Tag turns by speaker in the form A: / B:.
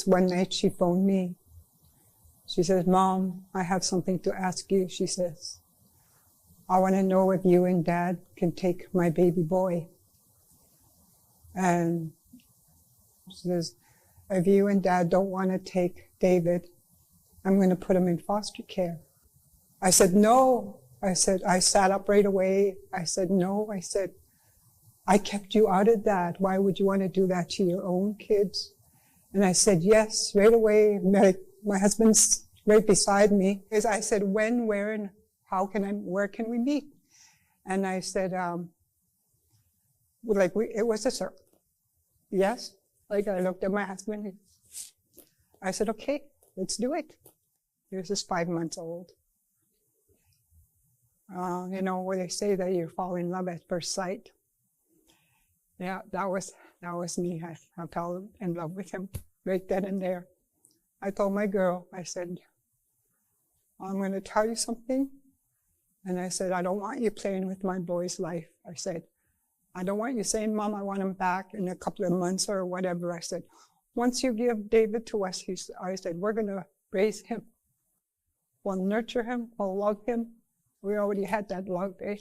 A: one night she phoned me. She says, Mom, I have something to ask you. She says, I want to know if you and Dad can take my baby boy. And she says, if you and Dad don't want to take David, I'm going to put him in foster care. I said, no. I sat up right away. I said, no. I said, I kept you out of that. Why would you want to do that to your own kids? And I said, yes, right away. My husband's right beside me. I said, when, where, and where can we meet? And I said, it was a circle. Yes. Like, I looked at my husband. I said, okay, let's do it. He was just 5 months old. Where they say that you fall in love at first sight. Yeah, that was me. I fell in love with him right then and there. I told my girl, I said, I'm going to tell you something. And I said, I don't want you playing with my boy's life. I said, I don't want you saying, Mom, I want him back in a couple of months or whatever. I said, once you give David to us, I said, we're going to raise him. We'll nurture him. We'll love him. We already had that love, eh?